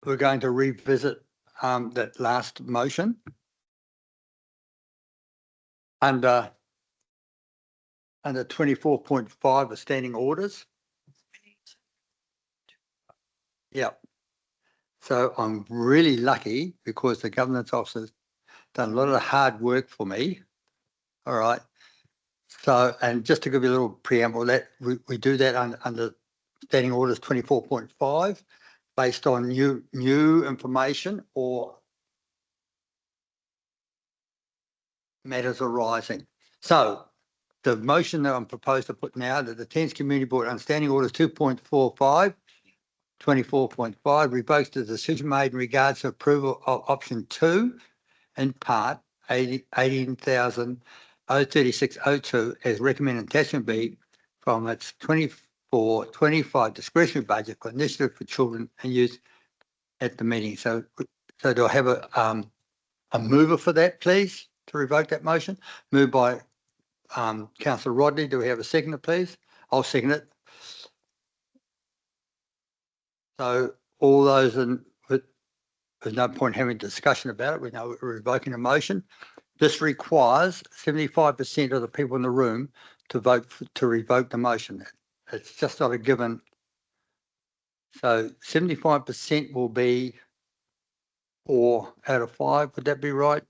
we're going to revisit that last motion under 24.5 of standing orders. Yeah. So I'm really lucky because the governance officer's done a lot of hard work for me. All right. So, and just to give you a little preamble, that we do that under standing orders 24.5 based on new information or matters arising. So the motion that I'm proposed to put now, that the Thames Community Board on standing orders 2.45, 24.5 revokes the decision made in regards to approval of option 2 in part 18,036.02 as recommended attachment B from its 24-25 discretionary budget for initiative for children and youth at the meeting. So do I have a mover for that, please, to revoke that motion? Moved by Councillor Rodney. Do we have a seconder, please? I'll second it. So all those there's no point having a discussion about it. We know we're revoking a motion. This requires 75% of the people in the room to vote to revoke the motion. It's just not a given. So 75% will be 4 out of 5. Would that be right?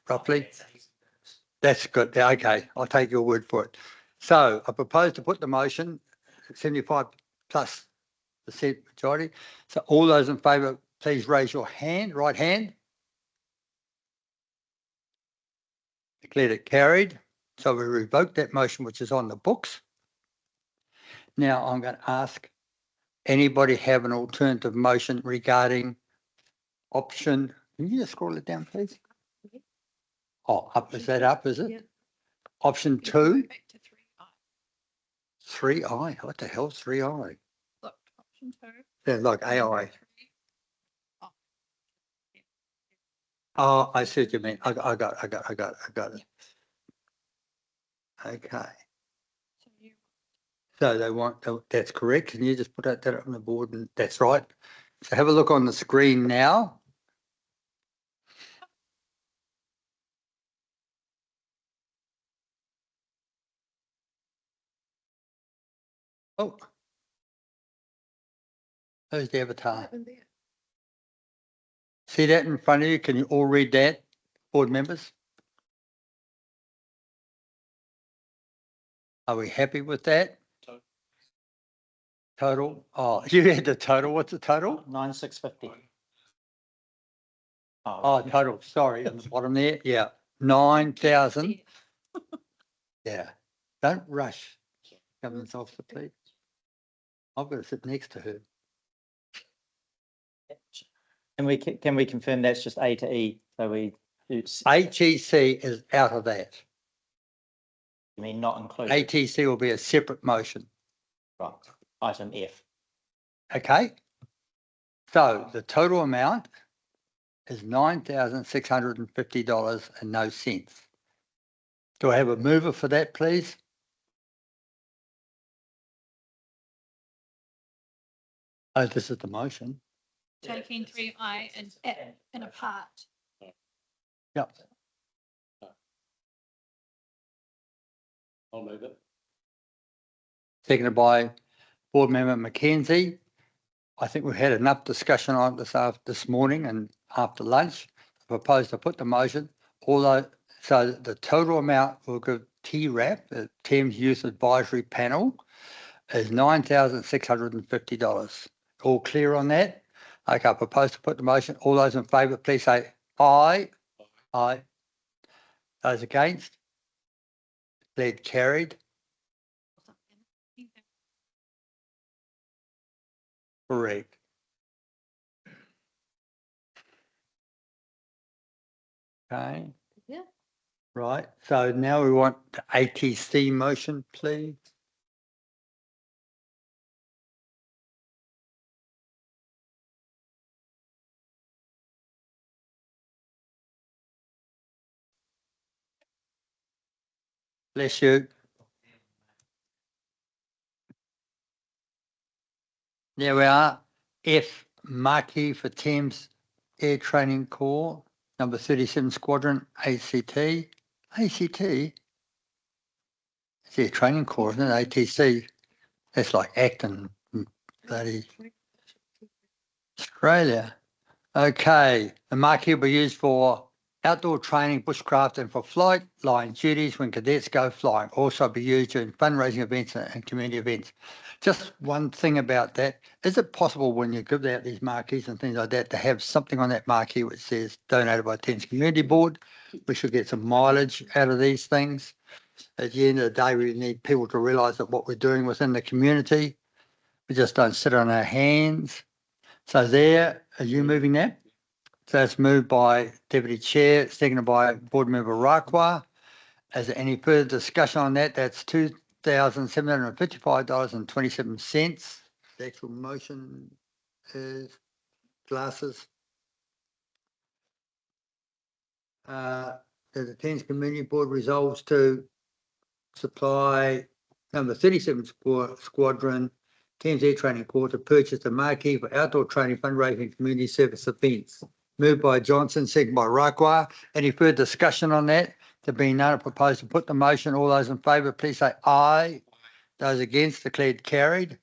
Roughly? That's good. Okay, I'll take your word for it. So I propose to put the motion 75 plus % majority. So all those in favour, please raise your hand, right hand. Declared it carried. So we revoke that motion, which is on the books. Now I'm going to ask, anybody have an alternative motion regarding option? Can you just scroll it down, please? Oh, up, is that up, is it? Yeah. Option 2. Back to 3I. 3I, what the hell is 3I? Look, option 2. Yeah, like AI. Oh, I see what you mean. I got it. Okay. So they want, that's correct. Can you just put that up on the board? And that's right. So have a look on the screen now. Oh. Who's the avatar? See that in front of you? Can you all read that, board members? Are we happy with that? Total? Oh, you had the total. What's the total? 9,650. Oh, total. Sorry, on the bottom there. Yeah, 9,000. Yeah. Don't rush. Governance officer, please. I've got to sit next to her. Can we confirm that's just A to E? So HEC is out of that. You mean not included? ATC will be a separate motion. Right. Item F. Okay. So the total amount is $9,650 and no cents. Do I have a mover for that, please? Oh, this is the motion. Taking 3I and apart. Yep. I'll move it. Seconded by Board Member Mackenzie. I think we've had enough discussion on this morning and after lunch. I propose to put the motion, although so the total amount we'll give TRAP, the Thames Youth Advisory Panel, is $9,650. All clear on that? Okay, I propose to put the motion. All those in favour, please say aye. Aye. Those against? Declared carried. Correct. Okay. Yeah. Right. So now we want the ATC motion, please. Bless you. There we are. F marquee for Thames Air Training Corps, number 37 Squadron, ACT. ACT? It's Air Training Corps, isn't it? ATC. That's like Acton, bloody Australia. Okay, the marquee will be used for outdoor training, bushcraft, and for flight line duties when cadets go flying. Also be used during fundraising events and community events. Just one thing about that, is it possible when you give out these marquees and things like that to have something on that marquee which says donated by Thames Community Board? We should get some mileage out of these things. At the end of the day, we need people to realise that what we're doing within the community, we just don't sit on our hands. So there, are you moving that? So it's moved by Deputy Chair, seconded by Board Member Rakwa. Is there any further discussion on that? That's $2,755.27. The actual motion is glasses. The Thames Community Board resolves to supply number 37 Squadron, Thames Air Training Corps to purchase a marquee for outdoor training, fundraising, and community service events. Moved by Johnson, seconded by Rakwa. Any further discussion on that? There being none, I propose to put the motion. All those in favour, please say aye. Those against, declared carried.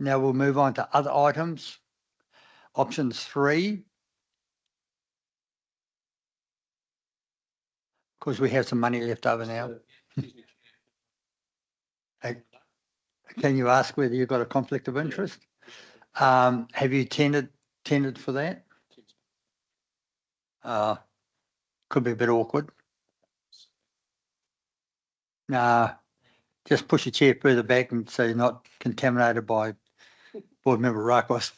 Now we'll move on to other items. Option 3. Because we have some money left over now. Can you ask whether you've got a conflict of interest? Have you tendered for that? Could be a bit awkward. Just push your chair further back and so you're not contaminated by Board Member Rakos.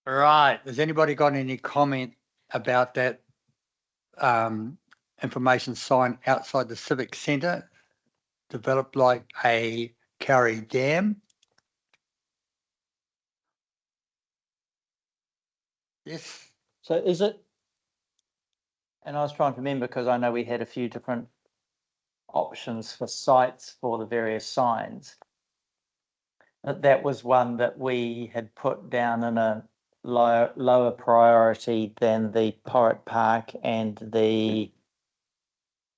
All right. Has anybody got any comment about that information sign outside the Civic Centre, developed like a carry dam? Yes. So is it, and I was trying to remember because I know we had a few different options for sites for the various signs. That was one that we had put down in a lower priority than the Porritt Park and the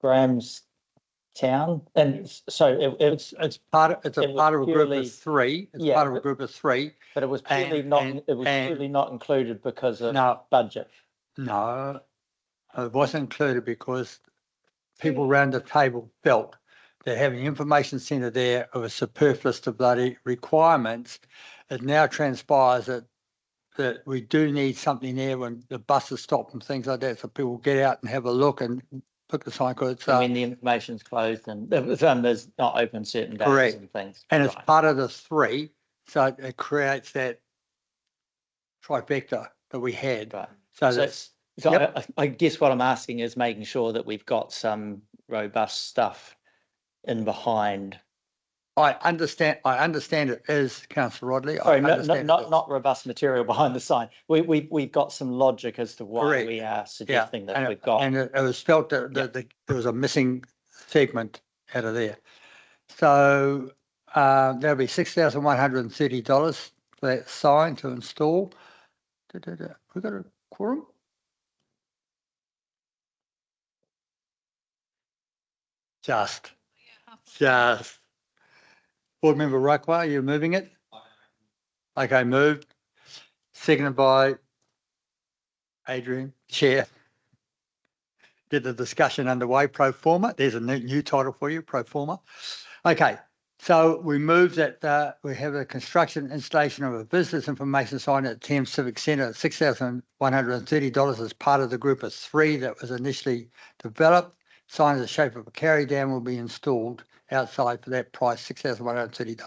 Grahamstown. And so it's part of a group purely, of 3. It's yeah, part of a group of 3. but it was purely purely not included because of budget. No, it wasn't included because people around the table felt that having the information centre there was superfluous to bloody requirements. It now transpires that we do need something there when the buses stop and things like that, so people get out and have a look and put the sign. When the information's closed and there's not open certain days correct. And things. And it's part of the 3, so it creates that trifecta that we had. Right. So yep. I guess what I'm asking is making sure that we've got some robust stuff in behind. I understand it is, Councillor Rodley. Sorry, not robust material behind the sign. We've got some logic as to why correct. we are suggesting that we've got. And it was felt that, there was a missing segment out of there. So there'll be $6,130 for that sign to install. We got a quorum? Just. Board Member Rakwa, you're moving it? Okay, moved. Seconded by Adrian, Chair. Get the discussion underway, pro forma. There's a new title for you, pro forma. Okay, so we move that we have a construction installation of a business information sign at Thames Civic Centre at $6,130 as part of the group of 3 that was initially developed. Sign in the shape of a carry dam will be installed outside for that price, $6,130.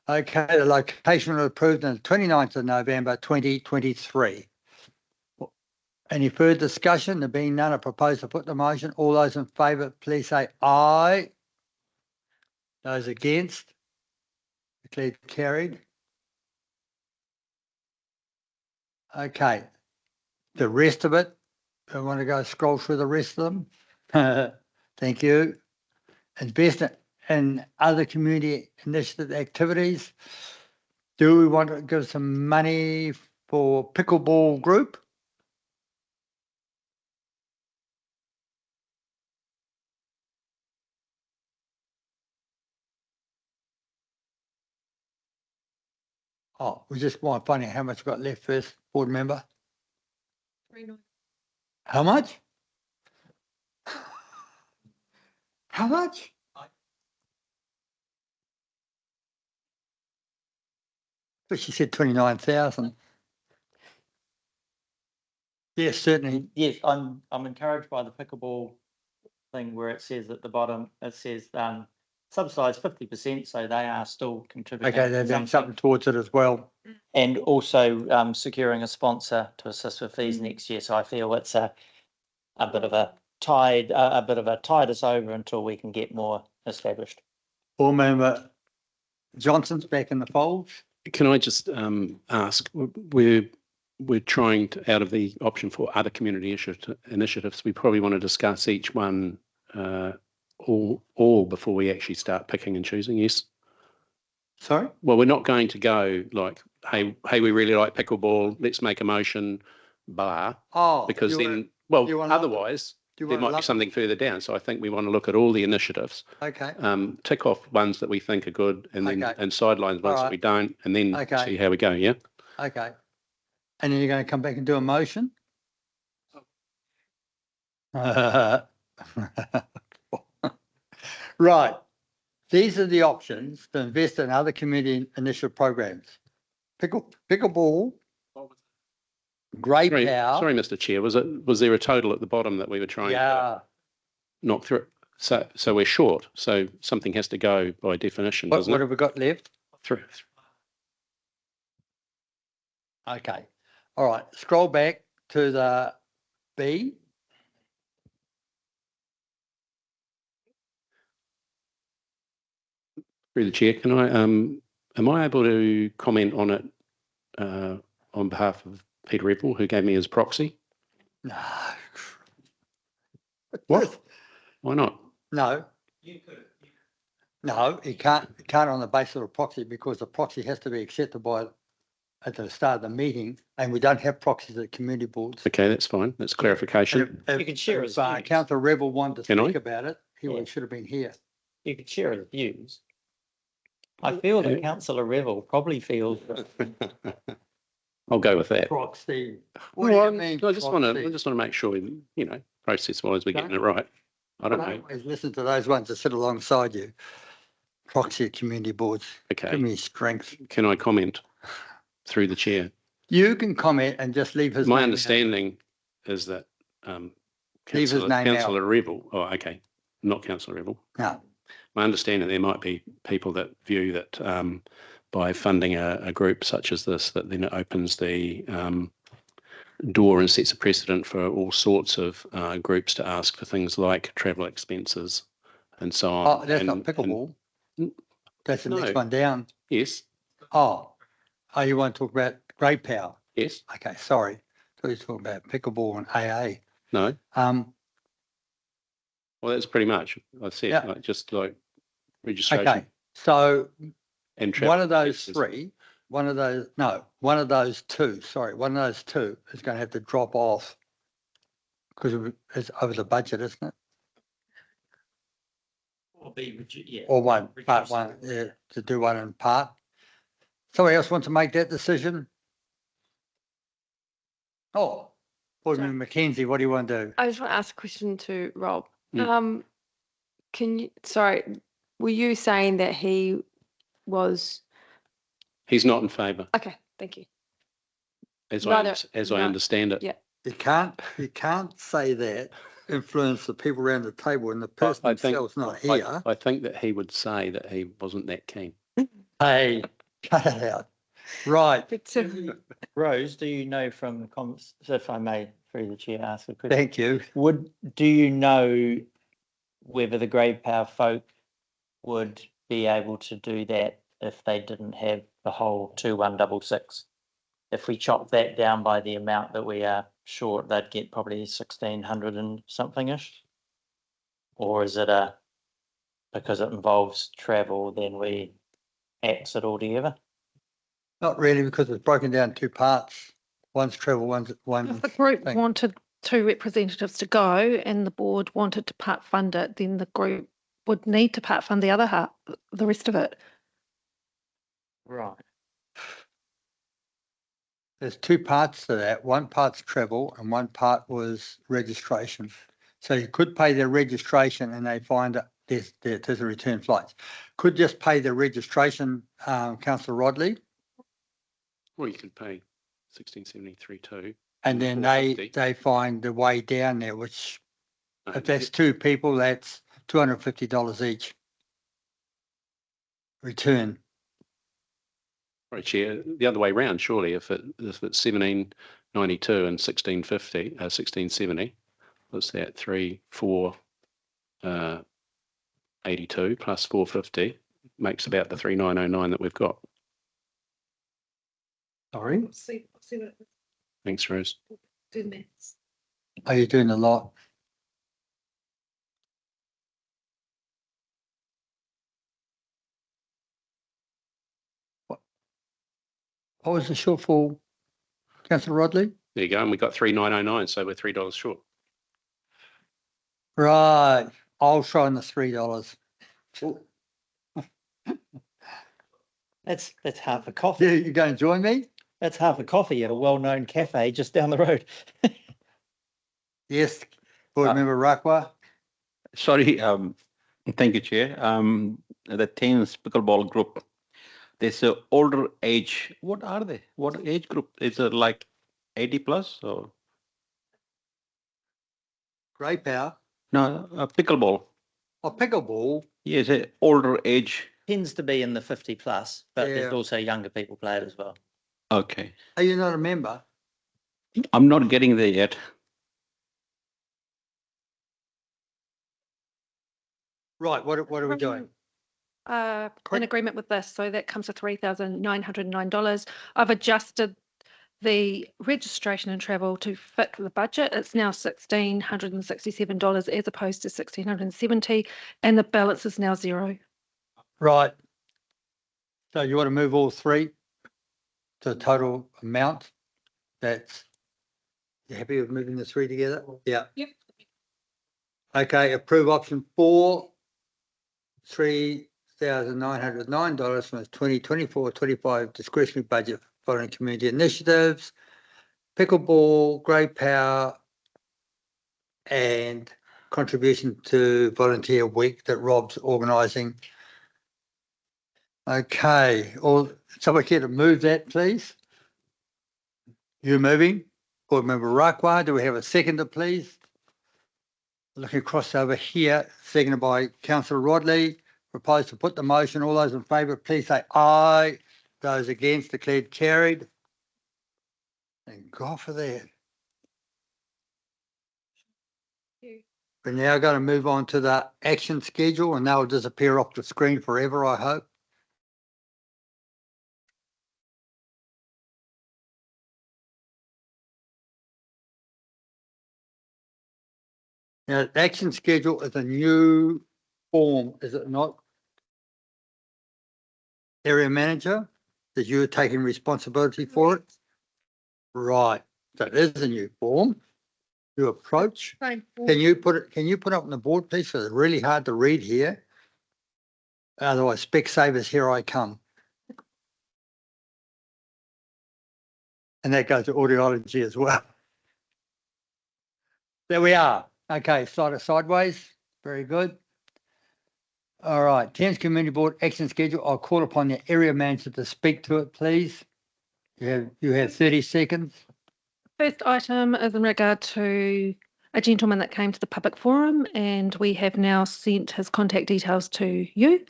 Okay, the location was approved on the 29th of November 2023. Any further discussion? There being none, I propose to put the motion. All those in favour, please say aye. Those against? Declared carried. Okay. The rest of it, I want to go scroll through the rest of them. Thank you. invest in other community initiative activities. Do we want to give some money for pickleball group? Oh, we just want to find out how much we got left first, board member. How much? How much? But she said 29,000. Yes, certainly. Yes, I'm encouraged by the pickleball thing where it says at the bottom, it says subsidised 50%, so they are still contributing. Okay, they're doing something towards it as well. And also securing a sponsor to assist with fees next year. So I feel it's a bit of a tide us over until we can get more established. Board member Johnson's back in the fold. Can I just ask, we're trying to, out of the option for other community initiatives, we probably want to discuss each one all before we actually start picking and choosing, yes? Sorry? Well, we're not going to go like, hey, we really like pickleball, let's make a motion, blah. Oh. Because then, otherwise, there might be something further down. So I think we want to look at all the initiatives. Okay. Tick off ones that we think are good and then and sidelines ones that we don't, and then see how we go, yeah? Okay. And then you're going to come back and do a motion? Right. These are the options to invest in other community initiative programs. Pickleball, grey power. Sorry, Mr. Chair, was there a total at the bottom that we were trying to knock through? So we're short. So something has to go by definition, doesn't it? What have we got left? 3. Okay. All right. Scroll back to the B. Through the chair, can I? Am I able to comment on it on behalf of Peter Repple, who gave me his proxy? No. What? Why not? No. You could. No, he can't on the basis of a proxy because the proxy has to be accepted by at the start of the meeting, and we don't have proxies at community boards. Okay, that's fine. That's clarification. You can share his views. Councillor Rebel wanted to Can speak I? about it. He should have been here. You could share his views. I feel that Councillor Revel probably feels. I'll go with that. Proxy. What do you mean? I just want to make sure, process-wise, we're getting it right. I don't know. Always listen to those ones that sit alongside you. Proxy at community boards. Okay. Give me strength. Can I comment through the chair? You can comment and just leave his name My out. understanding is that Leave his name out. Councillor Revel. Oh, okay, not Councillor Revel. No. My understanding, there might be people that view that by funding a group such as this, that then it opens the door and sets a precedent for all sorts of groups to ask for things like travel expenses and so on. Oh, that's not pickleball. That's the next one down. Yes. Oh, you want to talk about grey power? Yes. Okay, sorry. I thought you were talking about pickleball and AA. No. Well, that's pretty much. I said just like registration. Okay, so and one of those two is going to have to drop off because it's over the budget, isn't it? Or part one, to do one in part. Somebody else want to make that decision? Oh, Board Member Mackenzie, what do you want to do? I just want to ask a question to Rob. Mm. Were you saying that he was? He's not in favour. Okay, thank you. As I understand it. Yeah. You can't say that, influence the people around the table and the person themselves not here. I think that he would say that he wasn't that keen. Hey, cut it out. Right. Rose, do you know from if I may, through the chair, ask a question? Thank you. Do you know whether the grey power folk would be able to do that if they didn't have the whole 2166? If we chop that down by the amount that we are short, they'd get probably 1,600 and something-ish? Or is it because it involves travel, then we axe it altogether? Not really, because it's broken down two parts. One's travel, one's If the group thing. wanted two representatives to go and the board wanted to part fund it, then the group would need to part fund the other half, the rest of it. Right. There's two parts to that. One part's travel and one part was registration. So you could pay their registration and they find that there's a return flights. Could just pay the registration, Councillor Rodley, Or you could pay 1673.2. and then they find the way down there, which if that's two people, that's $250 each. Return. Right, Chair, the other way round, surely, if it's 1792 and 1670, what's that? 3,482 plus 450 makes about the 3,909 that we've got. Sorry? See what Thanks, Rose. do maths. Are you doing a lot? What was the shortfall, Councillor Rodley? There you go, and we got 3,909, so we're $3 short. Right, I'll try on the $3. That's half a coffee. You going to join me? That's half a coffee at a well-known cafe just down the road. Yes, Board Member Rakwa. Sorry, thank you, Chair. The Thames Pickleball Group, there's a older age. What are they? What age group? Is it like 80 plus or? Grey Power. No, pickleball. Oh, pickleball. Yes, a older age. Tends to be in the 50 plus, but Yeah. there's also younger people play it as well. Okay. Are you not a member? I'm not getting there yet. Right, what are we doing? In Correct. agreement with this, so that comes to $3,909. I've adjusted the registration and travel to fit the budget. It's now $1,667 as opposed to $1,670, and the balance is now zero. Right. So you want to move all three to the total amount? That's, you happy with moving the three together? Yeah. Yep. Okay, approve option 4, $3,909 from the 2024-25 discretionary budget following community initiatives, pickleball, grey power, and contribution to volunteer week that Rob's organising. Okay, someone care to move that, please? You moving? Board Member Rakwa, do we have a seconder, please? Looking across over here, seconded by Councillor Rodley. Propose to put the motion. All those in favour, please say aye. Those against, declared carried. Thank God for that. We're now going to move on to the action schedule, and they'll disappear off the screen forever, I hope. Now, the action schedule is a new form, is it not? Area manager, that you're taking responsibility for it? Right, so it is a new form. New approach. Fine. Can you put it up on the board, please? Because it's really hard to read here. Otherwise, Specsavers, here I come. And that goes to audiology as well. There we are. Okay, sideways. Very good. All right, Thames Community Board action schedule. I'll call upon the area manager to speak to it, please. You have 30 seconds. First item is in regard to a gentleman that came to the public forum, and we have now sent his contact details to you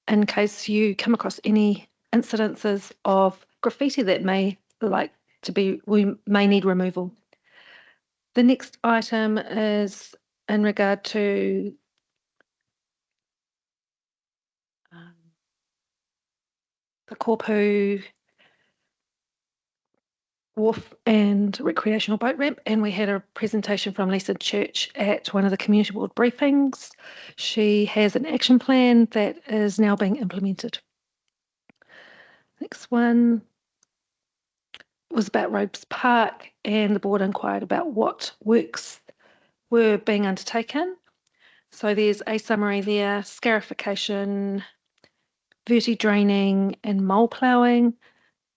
in case you come across any incidences of graffiti that we may need removal. The next item is in regard to the Korpu wharf and recreational boat ramp, and we had a presentation from Lisa Church at one of the community board briefings. She has an action plan that is now being implemented. Next one was about Robes Park, and the board inquired about what works were being undertaken. So there's a summary there: scarification, verti draining and mole ploughing.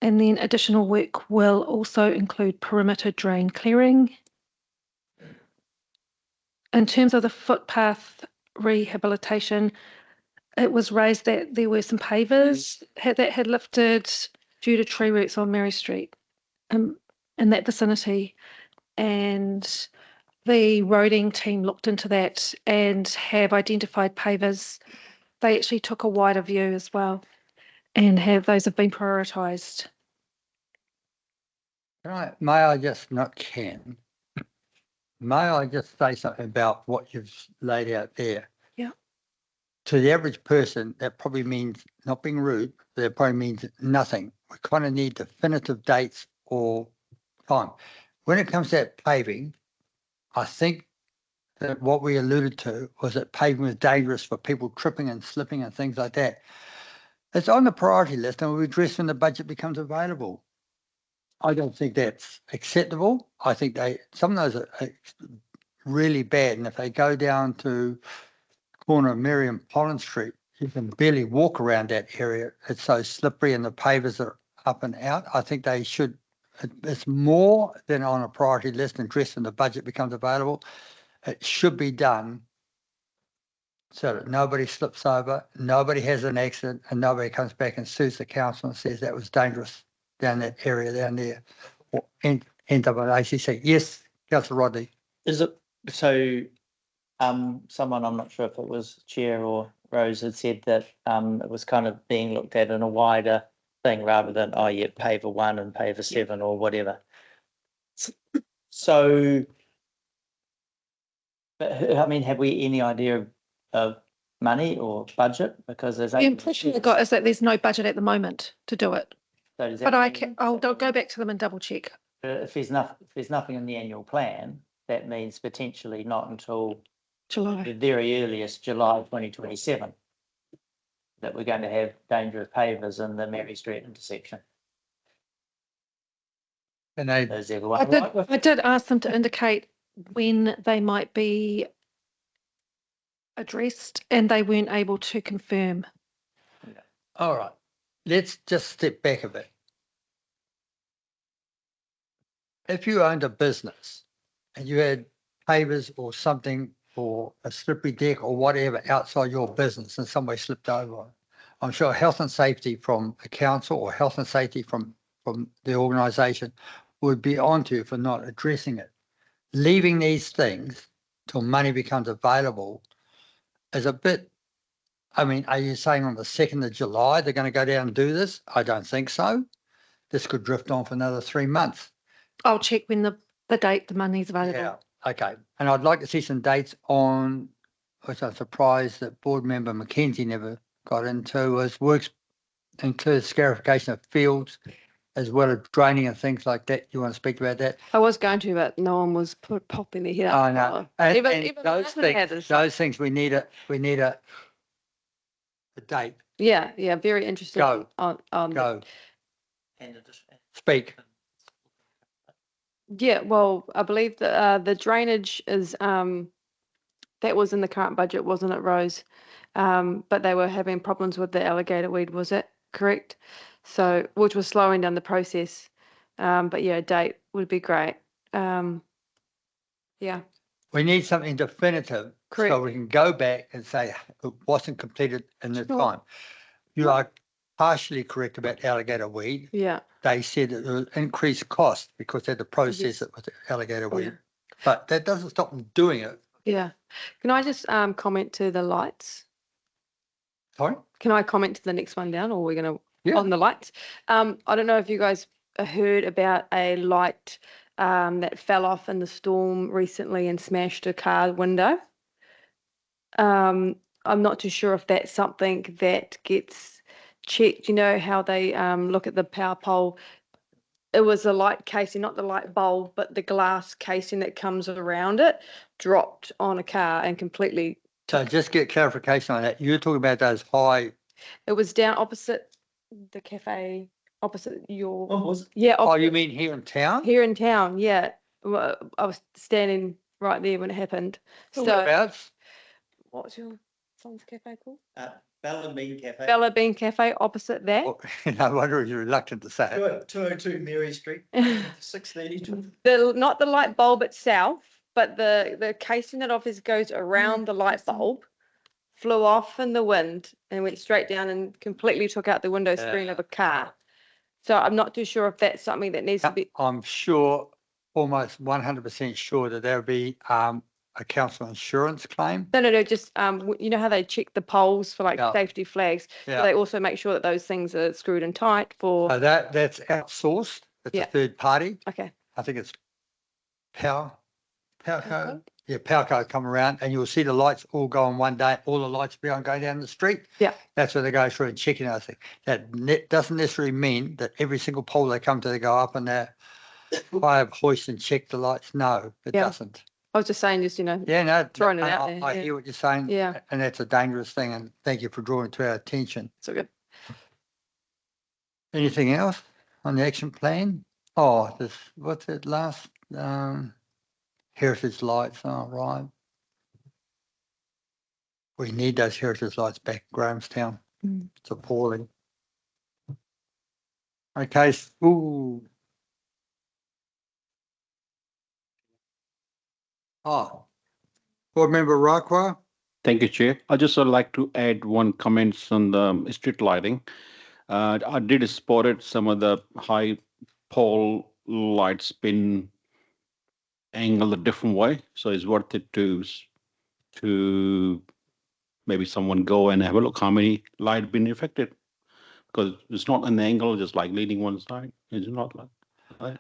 And then additional work will also include perimeter drain clearing. In terms of the footpath rehabilitation, it was raised that there were some pavers that had lifted due to tree roots on Mary Street in that vicinity. And the roading team looked into that and have identified pavers. They actually took a wider view as well, and those have been prioritised. May I just may I just say something about what you've laid out there? Yeah. To the average person, that probably means, not being rude, that probably means nothing. We kind of need definitive dates or time. When it comes to that paving, I think that what we alluded to was that paving was dangerous for people tripping and slipping and things like that. It's on the priority list and will be addressed when the budget becomes available. I don't think that's acceptable. I think some of those are really bad. And if they go down to corner of Mary and Pollen Street, you can barely walk around that area. It's so slippery and the pavers are up and out. I think they should, it's more than on a priority list and addressed when the budget becomes available. It should be done so that nobody slips over, nobody has an accident, and nobody comes back and sues the council and says that was dangerous down that area down there. Or end up on ACC. Yes, Councillor Rodney. Is it so? Someone, I'm not sure if it was Chair or Rose, had said that it was kind of being looked at in a wider thing rather than paver 1 and paver 7 or whatever. So, but I mean, have we any idea of money or budget? Because there's The impression I got is that there's no budget at the moment to do it. So does But that I'll go back to them and double check. if there's nothing in the annual plan, that means potentially not until July. the very earliest July 2027 that we're going to have dangerous pavers in the Mary Street intersection. And they, Is everyone right with I did ask them to indicate when they might be addressed, and they weren't able to confirm. all right, let's just step back a bit. If you owned a business and you had pavers or something or a slippery deck or whatever outside your business and somebody slipped over, I'm sure health and safety from the council or health and safety from the organisation would be onto you for not addressing it. Leaving these things till money becomes available is a bit, I mean, are you saying on the 2nd of July they're going to go down and do this? I don't think so. This could drift on for another 3 months. I'll check when the date the money's available. Yeah, okay. And I'd like to see some dates on, which I'm surprised that board member Mackenzie never got into, was works include scarification of fields as well as draining and things like that. You want to speak about that? I was going to, but no one was popping their head up. Oh, no. And, Even- and even those Martin had things, this. those things we need a date. Yeah, very interested Go. on Go, and speak. Yeah, well, I believe the drainage is that was in the current budget, wasn't it, Rose? But they were having problems with the alligator weed, was it correct? So, which was slowing down the process. But yeah, a date would be great. Yeah, We need something definitive so Correct. we can go back and say it wasn't completed in the Sure. time. You are partially correct about alligator weed. yeah. They said that there was increased cost because they had to process it with alligator weed. Yeah. But that doesn't stop them doing it. Yeah. Can I just comment to the lights? Sorry? Can I comment to the next one down, or we're going to Yeah. on the lights? I don't know if you guys heard about a light that fell off in the storm recently and smashed a car window. I'm not too sure if that's something that gets checked. You know how they look at the power pole it was a light casing, not the light bulb, but the glass casing that comes around it dropped on a car and completely. So just get clarification on that. You're talking about those high, It was down opposite the cafe, opposite your. Oh, was it? Yeah, oh, you opposite- mean here in town? here in town. Yeah, I was standing right there when it happened. So Whereabouts? what's your son's cafe called? Bella Bean Cafe. Bella Bean Cafe, opposite that. Well, no wonder you're reluctant to say it. 202 Mary Street, 630. Not the light bulb itself, but the casing that obviously goes around the light bulb flew off in the wind and went straight down and completely took out the window screen of a car. So I'm not too sure if that's something that needs to be. I'm sure, almost 100% sure that there will be a council insurance claim. No, just you know how they check the poles for like Yeah. safety flags. So Yeah. they also make sure that those things are screwed in tight for. So that's outsourced. It's Yeah. a third party. Okay. I think it's Powerco. Yeah, Powerco come around and you'll see the lights all go on one day, all the lights be on going down the street. Yeah. That's where they go through and checking everything. That doesn't necessarily mean that every single pole they come to, they go up and they high hoist and check the lights. No, it Yeah. doesn't. I was just saying, just Yeah, no, Throwing it I- out I- there, I yeah. hear what you're saying. Yeah. And that's a dangerous thing. And thank you for drawing it to our attention. so good. Anything else on the action plan? Oh, what's it last? Heritage lights. Oh, right. We need those heritage lights back in Grahamstown. Mm. It's appalling. Okay. Ooh. Oh, Board Member Rakwa. Thank you, Chair. I just would like to add one comment on the street lighting. I did spotted some of the high pole lights been angled a different way, so it's worth it to maybe someone go and have a look how many light been affected, because it's not an angle, just like leaning one side. It's not like.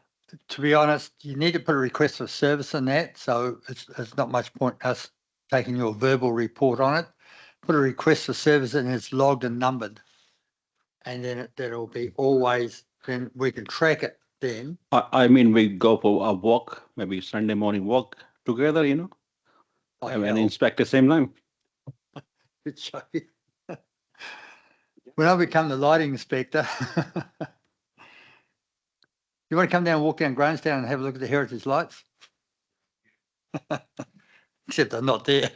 To be honest, you need to put a request for service in that. So it's not much point us taking your verbal report on it. Put a request for service and it's logged and numbered. And then that'll be always, then we can track it then. I mean, we go for a walk, maybe Sunday morning walk together, Oh, and hell. inspect the same time. Good show. When I become the lighting inspector, you want to come down and walk down Grahamstown and have a look at the heritage lights? Except they're not there.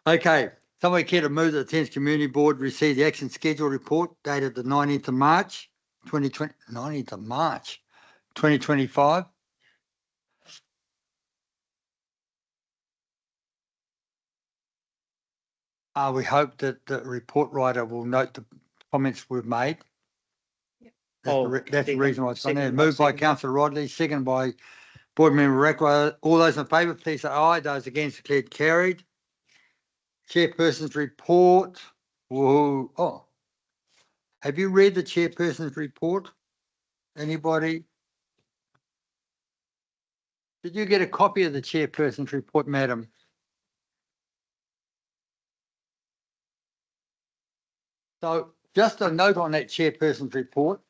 Okay, somebody care to move that the Thames Community Board receive the action schedule report dated the 19th of March, 2020, 19th of March, 2025. We hope that the report writer will note the comments we've made. That's the reason why it's on there. Moved by Councillor Rodley, second by Board Member Rakwa. All those in favour, please say aye. Those against, declared carried. Chairperson's report. Whoa. Oh, have you read the chairperson's report? Anybody? Did you get a copy of the chairperson's report, madam? So just a note on that chairperson's report.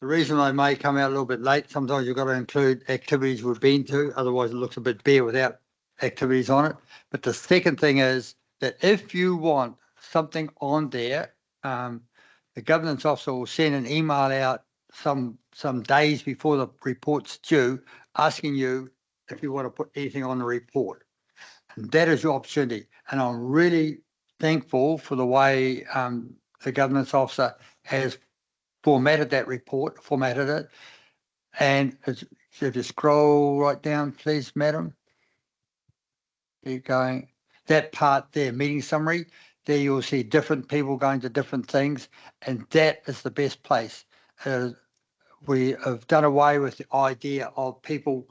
The reason I may come out a little bit late, sometimes you've got to include activities we've been to, otherwise it looks a bit bare without activities on it. But the second thing is that if you want something on there, the governance officer will send an email out some days before the report's due, asking you if you want to put anything on the report. And that is your opportunity. And I'm really thankful for the way the governance officer has formatted that report, formatted it. And if you scroll right down, please, madam. Keep going. That part there, meeting summary, there you'll see different people going to different things. And that is the best place. We have done away with the idea of people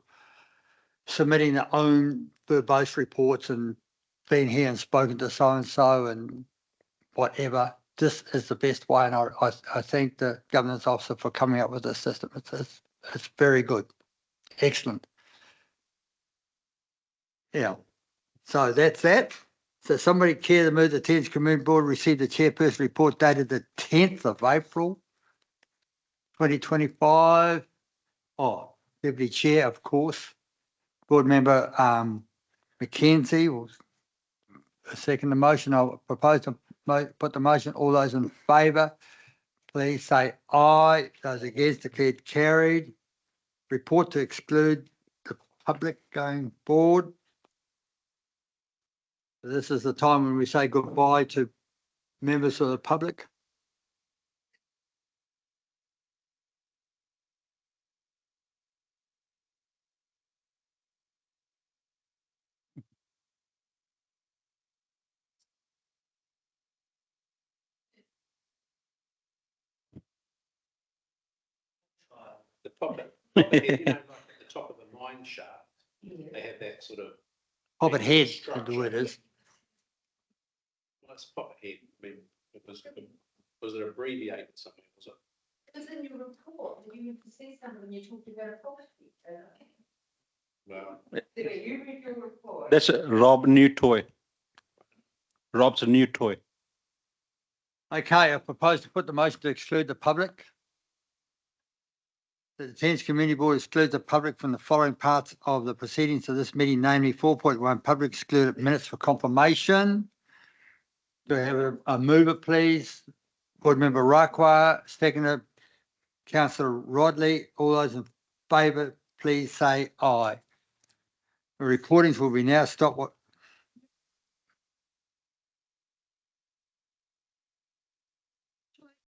submitting their own verbose reports and been here and spoken to so-and-so and whatever. This is the best way, and I thank the governance officer for coming up with this system. It's very good, excellent. Yeah, so that's that. So somebody care to move the Thames Community Board received the chairperson report dated the 10th of April 2025. Oh, Deputy Chair, of course. Board Member Mackenzie will second the motion. I'll propose to put the motion. All those in favour, please say aye. Those against, declared carried. Report to exclude the public going forward. This is the time when we say goodbye to members of the public. The poppet head, you know, like at the top of the mine shaft, they have that sort of. Poppet head, the structure. word is. Well, it's poppet head. I mean, was it abbreviated something? Was it? It was in your report, you see something when you talked about a property. Well, You read your report. That's Rob new toy. Rob's new toy. Okay, I propose to put the motion to exclude the public. The Thames Community Board excludes the public from the following parts of the proceedings of this meeting, namely 4.1, public excluded minutes for confirmation. Do I have a mover, please? Board Member Rakwa, seconder, Councillor Rodley. All those in favour, please say aye. The recordings will be now stopped